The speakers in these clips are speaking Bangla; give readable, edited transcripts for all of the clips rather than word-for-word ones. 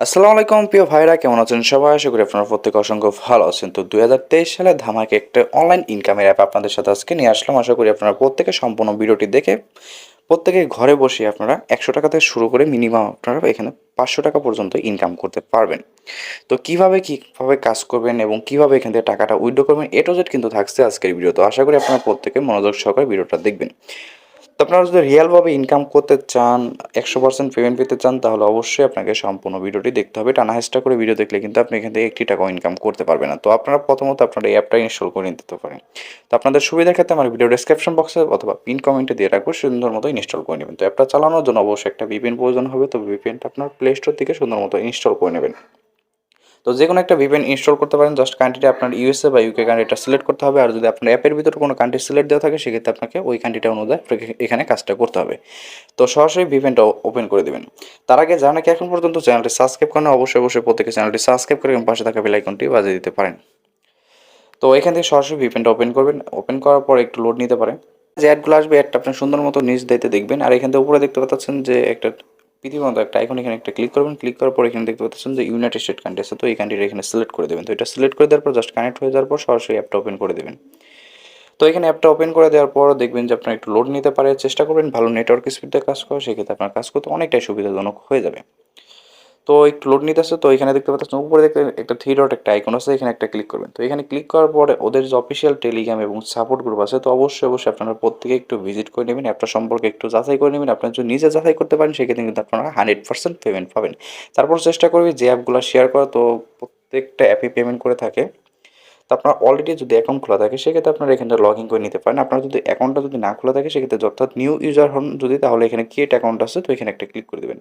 আসসালামু আলাইকুম প্রিয় ভাইরা, কেমন আছেন সবাই? আশা করি আপনারা প্রত্যেকে অসংখ্য ভালো আছেন। তো ২০২৩ সালে ধামাকে একটা অনলাইন ইনকামের অ্যাপ আপনাদের সাথে আজকে নিয়ে আসলাম। আশা করি আপনারা প্রত্যেকে সম্পূর্ণ ভিডিওটি দেখে প্রত্যেকে ঘরে বসে আপনারা ৳১০০ থেকে শুরু করে মিনিমাম আপনারা এখানে ৳৫০০ পর্যন্ত ইনকাম করতে পারবেন। তো কিভাবে কাজ করবেন এবং কিভাবে এখান থেকে টাকাটা উইথড্র করবেন, A to Z কিন্তু থাকছে আজকের ভিডিও। তো আশা করি আপনারা প্রত্যেকে মনোযোগ সহকারে ভিডিওটা দেখবেন। তো আপনারা যদি রিয়ালভাবে ইনকাম করতে চান, ১০০% পেমেন্ট পেতে চান, তাহলে অবশ্যই আপনাকে সম্পূর্ণ ভিডিওটি দেখতে হবে। টানা-হেঁচড়া করে ভিডিও দেখলে কিন্তু আপনি এখান থেকে একটি টাকাও ইনকাম করতে পারবেন না। তো আপনারা প্রথমত আপনার এই অ্যাপটা ইনস্টল করে নিতে পারেন। তো আপনাদের সুবিধার ক্ষেত্রে আমার ভিডিও ডেসক্রিপশন বক্সে অথবা পিন কমেন্টে দিয়ে রাখবো, সুন্দর মতো ইনস্টল করে নেবেন। তো অ্যাপটা চালানোর জন্য অবশ্যই একটা VPN প্রয়োজন হবে। তো VPNটা আপনার প্লে স্টোর থেকে সুন্দর মতো ইনস্টল করে নেবেন। তো যেকোনো একটা VPN ইনস্টল করতে পারেন। জাস্ট কান্ট্রিটা আপনার USA বা UK কান্ট্রিটা সিলেক্ট করতে হবে। আর যদি আপনার অ্যাপের ভিতরে কোনো কান্ট্রি সিলেক্ট দেওয়া থাকে, সেক্ষেত্রে আপনাকে ওই কান্ট্রিটা অনুযায়ী আপনাকে এখানে কাজটা করতে হবে। তো সরাসরি VPNটা ওপেন করে দিবেন। তার আগে যারা নাকি এখন পর্যন্ত চ্যানেলটি সাবস্ক্রাইব করেন, অবশ্যই প্রত্যেকে চ্যানেলটি সাবস্ক্রাইব করে এবং পাশে থাকা বেল আইকনটি বাজিয়ে দিতে পারেন। তো এখান থেকে সরাসরি VPNটা ওপেন করবেন। ওপেন করার পর একটু লোড নিতে পারে। যে অ্যাডগুলো আসবে, অ্যাডটা আপনি সুন্দর মতো নিচ দিতে দেখবেন। আর এখান থেকে উপরে দেখতে পাচ্ছেন যে একটা পৃথিবীর মতো একটা আইকন, এখানে একটা ক্লিক করবেন। ক্লিক করার পর এখানে দেখতে পাচ্ছেন যে ইউনাইটেড স্টেট কান্ট্রি আছে। তো এই কান্ট্রিটা এখানে সিলেক্ট করে দেবেন। তো এটা সিলেক্ট করে দেওয়ার পর জাস্ট কানেক্ট হয়ে যাওয়ার পর সরাসরি অ্যাপটা ওপেন করে দেবেন। তো এখানে অ্যাপটা ওপেন করে দেওয়ার পর দেখবেন যে আপনার একটু লোড নিতে পারে। চেষ্টা করবেন ভালো নেটওয়ার্ক স্পিডে কাজ করা, সেক্ষেত্রে আপনার কাজ করতে অনেকটাই সুবিধাজনক হয়ে যাবে। তো একটু লোড নিতেছে। তো এখানে দেখতে পাচ্ছেন উপরে দেখতে একটা থ্রি ডট একটা আইকন আছে, এখানে একটা ক্লিক করবেন। তো এখানে ক্লিক করার পরে ওদের যে অফিসিয়াল টেলিগ্রাম এবং সাপোর্ট গ্রুপ আছে, তো অবশ্যই আপনারা প্রত্যেকে একটু ভিজিট করে নেবেন। অ্যাপটা সম্পর্কে একটু যাচাই করে নেবেন। আপনারা যদি নিজে যাচাই করতে পারেন, সেক্ষেত্রে কিন্তু আপনারা 100% পেমেন্ট পাবেন। তারপর চেষ্টা করবি যে অ্যাপগুলো শেয়ার করা। তো প্রত্যেকটা অ্যাপই পেমেন্ট করে থাকে। তো আপনার অলরেডি যদি অ্যাকাউন্ট খোলা থাকে, সেক্ষেত্রে আপনারা এখানটা লগ ইন করে নিতে পারেন। আপনার যদি অ্যাকাউন্টটা যদি না খোলা থাকে, সেক্ষেত্রে অর্থাৎ নিউ ইউজার হন যদি, তাহলে এখানে ক্রিয়েট অ্যাকাউন্ট আছে, তো এখানে একটা ক্লিক করে দেবেন।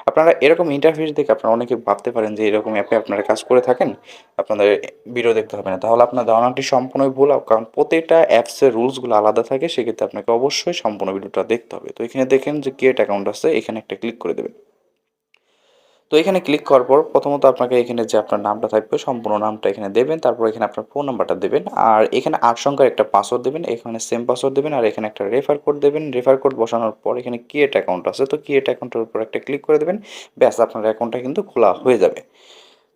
আপনারা এরকম ইন্টারফেস দেখে আপনারা অনেকে ভাবতে পারেন যে এরকম অ্যাপে আপনারা কাজ করে থাকেন, আপনাদের ভিডিও দেখতে হবে না। তাহলে আপনার ধারণাটি সম্পূর্ণই ভুল। কারণ প্রতিটা অ্যাপসের রুলসগুলো আলাদা থাকে, সেক্ষেত্রে আপনাকে অবশ্যই সম্পূর্ণ ভিডিওটা দেখতে হবে। তো এখানে দেখেন যে ক্রিয়েট অ্যাকাউন্ট আছে, এখানে একটা ক্লিক করে দেবেন। তো এখানে ক্লিক করার পর প্রথমত আপনাকে এখানে যে আপনার নামটা থাকবে, সম্পূর্ণ নামটা এখানে দেবেন। তারপর এখানে আপনার ফোন নাম্বারটা দেবেন। আর এখানে ৮ সংখ্যার একটা পাসওয়ার্ড দেবেন। এখানে সেম পাসওয়ার্ড দেবেন। আর এখানে একটা রেফার কোড দেবেন। রেফার কোড বসানোর পর এখানে ক্রিয়েট অ্যাকাউন্ট আছে। তো ক্রিয়েট অ্যাকাউন্টের উপর একটা ক্লিক করে দেবেন। ব্যাস, আপনার অ্যাকাউন্টটা কিন্তু খোলা হয়ে যাবে।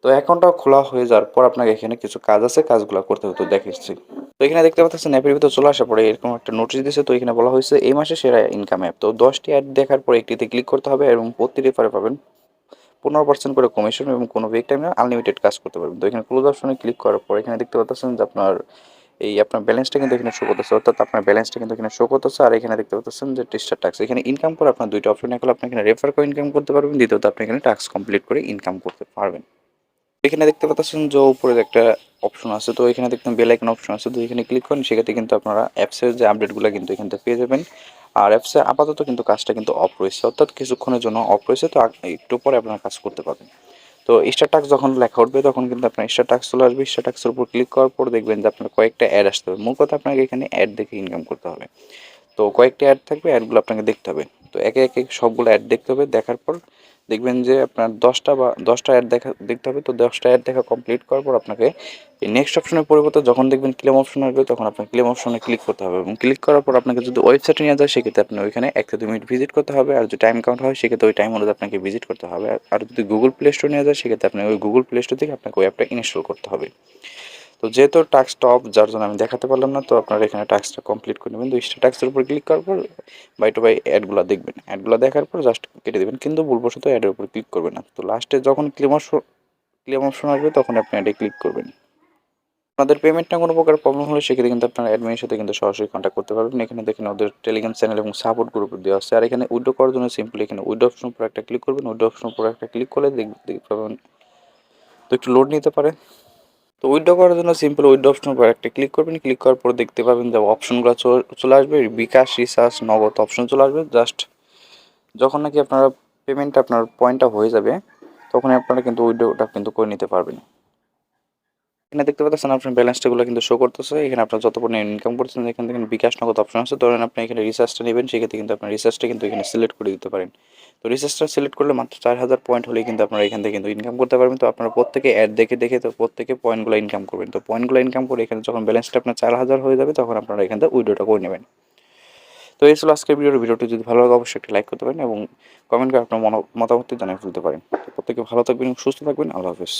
তো অ্যাকাউন্টটা খোলা হয়ে যাওয়ার পর আপনাকে এখানে কিছু কাজ আছে, কাজগুলো করতে হতে দেখাচ্ছি। তো এখানে দেখতে পাচ্ছেন অ্যাপের ভিতর চলে আসার পরে এরকম একটা নোটিশ দিয়েছে। তো এখানে বলা হয়েছে এই মাসে সেরা ইনকাম অ্যাপ। তো 10টি অ্যাড দেখার পর একটিতে ক্লিক করতে হবে এবং প্রতি রেফারে পাবেন 15% করে কমিশন এবং কোনো ব্রেক টাইমে আনলিমিটেড কাজ করতে পারবেন। তো এখানে ক্লোজ অপশনে ক্লিক করার পর এখানে দেখতে পাচ্ছেন যে আপনার ব্যালেন্সটা কিন্তু এখানে শো করতেছে, অর্থাৎ আপনার ব্যালেন্সটা কিন্তু এখানে শো করতেছে। আর এখানে দেখতে পাচ্ছেন যে টিস্টার টাক্স, এখানে ইনকাম করে আপনার দুইটা অপশন। এক হলো আপনি এখানে রেফার করে ইনকাম করতে পারবেন, দ্বিতীয়ত আপনি এখানে টাস্ক কমপ্লিট করে ইনকাম করতে পারবেন। এখানে দেখতে পাচ্ছেন যে উপরে একটা অপশন আছে। তো এখানে দেখবেন বেল আইকন অপশন আছে। তো এখানে ক্লিক করেন, সেক্ষেত্রে কিন্তু আপনারা অ্যাপসের যে আপডেটগুলো কিন্তু এখান থেকে পেয়ে যাবেন। আর অ্যাপসে আপাতত কিন্তু কাজটা কিন্তু অফ রয়েছে, অর্থাৎ কিছুক্ষণের জন্য অফ রয়েছে। তো একটু পরে আপনারা কাজ করতে পারবেন। তো স্টার টাস্ক যখন লেখা উঠবে, তখন কিন্তু আপনার স্টার টাস্ক চলে আসবে। স্টার টাস্কের উপর ক্লিক করার পর দেখবেন যে আপনার কয়েকটা অ্যাড আসতে হবে। মূল কথা, আপনাকে এখানে অ্যাড দেখে ইনকাম করতে হবে। তো কয়েকটা অ্যাড থাকবে, অ্যাডগুলো আপনাকে দেখতে হবে। তো একে সবগুলো অ্যাড দেখতে হবে। দেখার পর দেখবেন যে আপনার 10টা অ্যাড দেখতে হবে। তো 10টা অ্যাড দেখা কমপ্লিট করার পর আপনাকে এই নেক্সট অপশনের পরিবর্তে যখন দেখবেন ক্লেম অপশন আসবে, তখন আপনার ক্লেম অপশনে ক্লিক করতে হবে। এবং ক্লিক করার পর আপনাকে যদি ওয়েবসাইটে নিয়ে যায়, সেক্ষেত্রে আপনি ওইখানে 1 থেকে 2 মিনিট ভিজিট করতে হবে। আর যদি টাইম কাউন্ট হয়, সেক্ষেত্রে ওই টাইম অনুযায়ী আপনাকে ভিজিট করতে হবে। আর যদি গুগল প্লে স্টোর নিয়ে যায়, সেক্ষেত্রে আপনি ওই গুগল প্লে স্টোর থেকে আপনাকে ওই অ্যাপটা ইনস্টল করতে হবে। তো যেহেতু টাস্কটা অফ, যার জন্য আমি দেখাতে পারলাম না। তো আপনারা এখানে টাস্কটা কমপ্লিট করে নেবেন। তো স্টার টাস্কের উপর ক্লিক করার পর বাই টু বাই অ্যাডগুলো দেখবেন। অ্যাডগুলো দেখার পর জাস্ট কেটে দেবেন, কিন্তু ভুলবশত অ্যাডের উপর ক্লিক করবেন না। তো লাস্টে যখন ক্লেম অপশন আসবে, তখন আপনি অ্যাডে ক্লিক করবেন। আপনাদের পেমেন্টে কোনো প্রকার প্রবলেম হলে, সেক্ষেত্রে কিন্তু আপনার অ্যাডমিনের সাথে কিন্তু সরাসরি কন্ট্যাক্ট করতে পারবেন। এখানে দেখেন ওদের টেলিগ্রাম চ্যানেল এবং সাপোর্ট গ্রুপ দেওয়া আছে। আর এখানে উইথড্র করার জন্য সিম্পলি এখানে উইথড্র অপশন উপর একটা ক্লিক করবেন। উইথড্র অপশন উপর একটা ক্লিক করলে দেখতে পাবেন। তো একটু লোড নিতে পারে। তো উইথড্র করার জন্য সিম্পল উইথড্র অপশনের উপর একটা ক্লিক করবেন। ক্লিক করার পর দেখতে পাবেন যে অপশনগুলো চলে আসবে। বিকাশ, রিচার্জ, নগদ অপশন চলে আসবে। জাস্ট যখন নাকি আপনারা পেমেন্টটা আপনার পয়েন্টটা হয়ে যাবে, তখনই আপনারা কিন্তু উইথড্রটা কিন্তু করে নিতে পারবেন। এখানে দেখতে পাচ্ছেন আপনার ব্যালেন্সটাগুলো কিন্তু শো করতেছে। এখানে আপনার যত পরিমাণ ইনকাম করছেন, এখান থেকে বিকাশ, নগদ অপশন আছে। ধরেন আপনি এখানে রিচার্জটা নেবেন, সেক্ষেত্রে কিন্তু আপনার রিচার্জটা কিন্তু এখানে সিলেক্ট করে দিতে পারেন। তো রিচার্জটা সিলেক্ট করলে মাত্র 4000 পয়েন্ট হলেই কিন্তু আপনারা এখান থেকে কিন্তু ইনকাম করতে পারবেন। তো আপনারা প্রত্যেকে অ্যাড দেখে তো প্রত্যেকে পয়েন্টগুলো ইনকাম করবেন। তো পয়েন্টগুলো ইনকাম করে এখানে যখন ব্যালেন্সটা আপনার 4000 হয়ে যাবে, তখন আপনারা এখান থেকে উইথড্রটা করে নেবেন। তো তো এই ছিল আজকের ভিডিওটি যদি ভালো লাগে অবশ্যই একটি লাইক করতে পারেন এবং কমেন্ট করে আপনার মতামতটি জানিয়ে ফেলতে পারেন। তো প্রত্যেকে ভালো থাকবেন, সুস্থ থাকবেন। আল্লাহ হাফেজ।